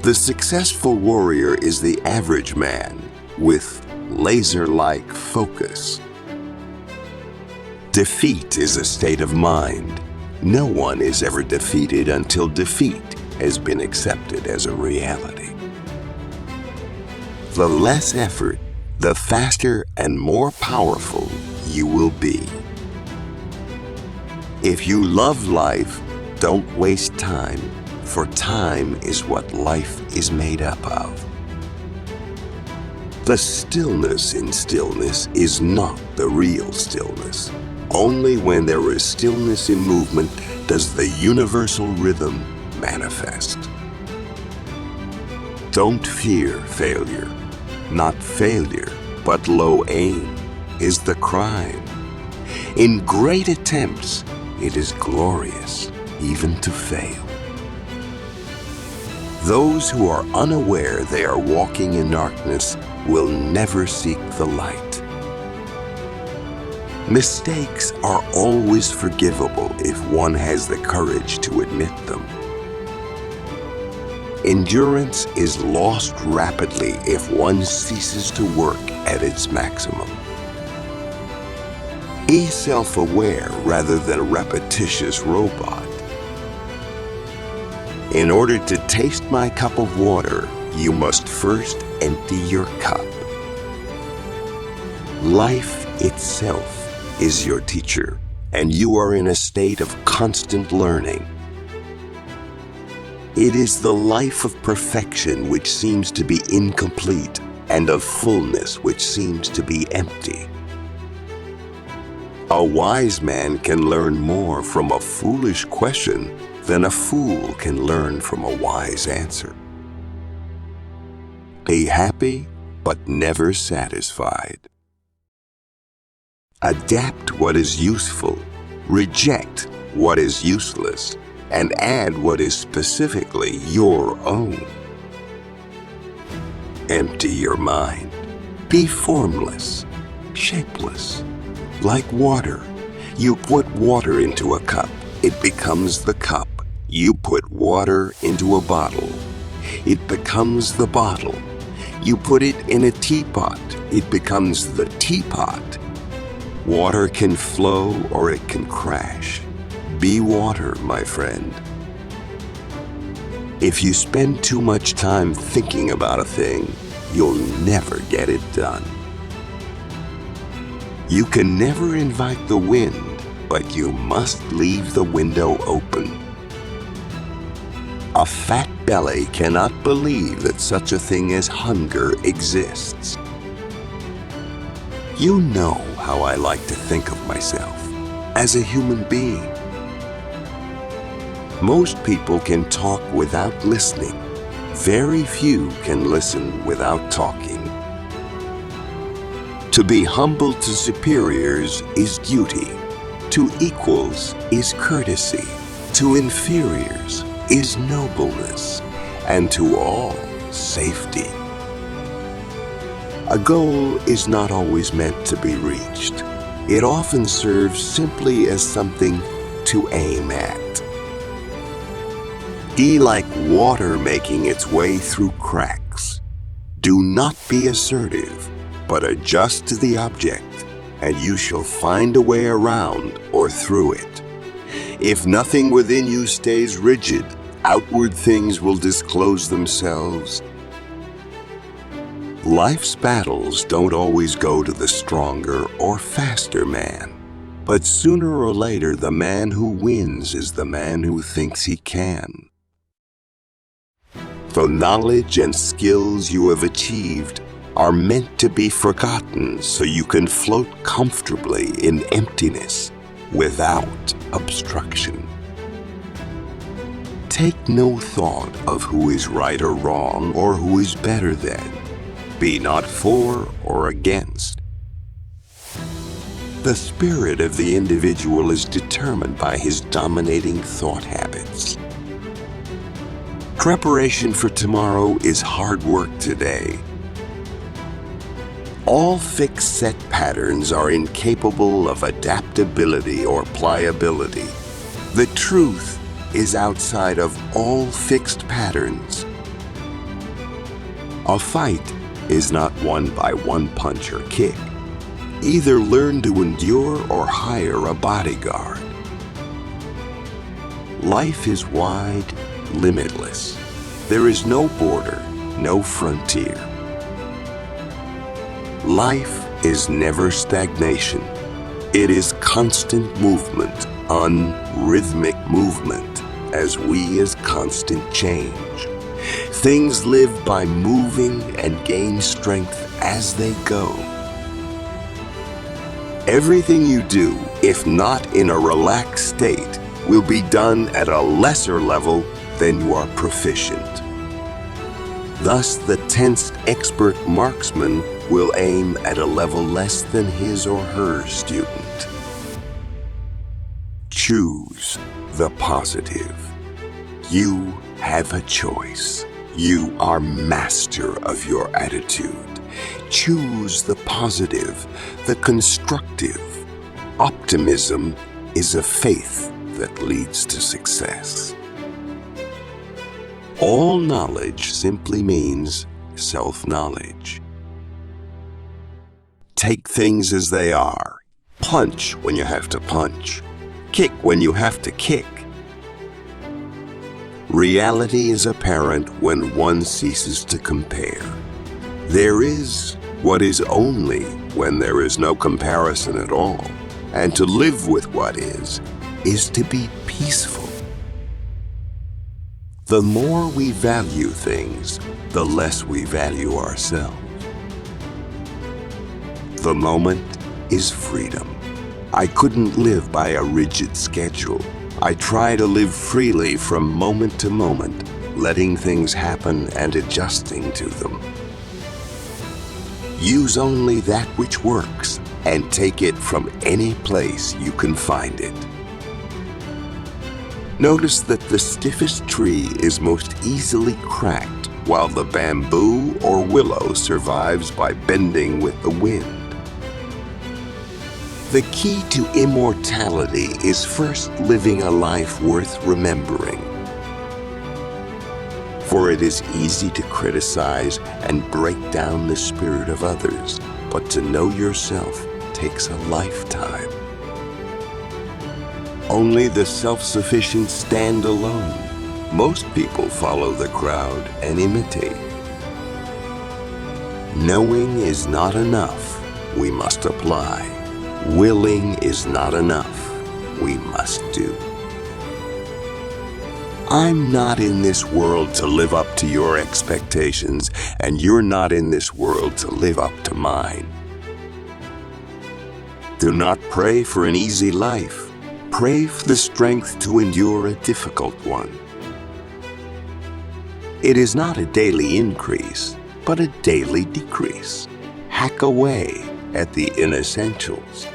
The successful warrior is the average man with laser-like focus. Defeat is a state of mind. No one is ever defeated until defeat has been accepted as a reality. The less effort, the faster and more powerful you will be. If you love life, don't waste time, for time is what life is made up of. The stillness in stillness is not the real stillness. Only when there is stillness in movement does the universal rhythm manifest. Don't fear failure. Not failure, but low aim is the crime. In great attempts, it is glorious even to fail. Those who are unaware they are walking in darkness will never seek the light. Mistakes are always forgivable if one has the courage to admit them. Endurance is lost rapidly if one ceases to work at its maximum. Be self-aware rather than a repetitious robot. In order to taste my cup of water, you must first empty your cup. Life itself is your teacher, and you are in a state of constant learning. It is the life of perfection which seems to be incomplete, and of fullness which seems to be empty. A wise man can learn more from a foolish question than a fool can learn from a wise answer. Be happy, but never satisfied. Adapt what is useful, reject what is useless, and add what is specifically your own. Empty your mind. Be formless, shapeless. Like water. You put water into a cup, it becomes the cup. You put water into a bottle, it becomes the bottle. You put it in a teapot, it becomes the teapot. Water can flow or it can crash. Be water, my friend. If you spend too much time thinking about a thing, you'll never get it done. You can never invite the wind, but you must leave the window open. A fat belly cannot believe that such a thing as hunger exists. You know how I like to think of myself, as a human being. Most people can talk without listening. Very few can listen without talking. To be humble to superiors is duty. To equals is courtesy. To inferiors is nobleness. And to all, safety. A goal is not always meant to be reached. It often serves simply as something to aim at. Be like water making its way through cracks. Do not be assertive, but adjust to the object, and you shall find a way around or through it. If nothing within you stays rigid, outward things will disclose themselves. Life's battles don't always go to the stronger or faster man, but sooner or later the man who wins is the man who thinks he can. The knowledge and skills you have achieved are meant to be forgotten so you can float comfortably in emptiness without obstruction. Take no thought of who is right or wrong or who is better than. Be not for or against. The spirit of the individual is determined by his dominating thought habits. Preparation for tomorrow is hard work today. All fixed set patterns are incapable of adaptability or pliability. The truth is outside of all fixed patterns. A fight is not won by one punch or kick. Either learn to endure or hire a bodyguard. Life is wide, limitless. There is no border, no frontier. Life is never stagnation. It is constant movement, unrhythmic movement, as we is constant change. Things live by moving and gain strength as they go. Everything you do, if not in a relaxed state, will be done at a lesser level than you are proficient. Thus, the tensed expert marksman will aim at a level less than his or her student. Choose the positive. You have a choice. You are master of your attitude. Choose the positive, the constructive. Optimism is a faith that leads to success. All knowledge simply means self-knowledge. Take things as they are. Punch when you have to punch. Kick when you have to kick. Reality is apparent when one ceases to compare. There is what is only when there is no comparison at all. And to live with what is to be peaceful. The more we value things, the less we value ourselves. The moment is freedom. I couldn't live by a rigid schedule. I try to live freely from moment to moment, letting things happen and adjusting to them. Use only that which works and take it from any place you can find it. Notice that the stiffest tree is most easily cracked, while the bamboo or willow survives by bending with the wind. The key to immortality is first living a life worth remembering. For it is easy to criticize and break down the spirit of others, but to know yourself takes a lifetime. Only the self-sufficient stand alone. Most people follow the crowd and imitate. Knowing is not enough. We must apply. Willing is not enough. We must do. I'm not in this world to live up to your expectations, and you're not in this world to live up to mine. Do not pray for an easy life. Pray for the strength to endure a difficult one. It is not a daily increase, but a daily decrease. Hack away at the inessentials.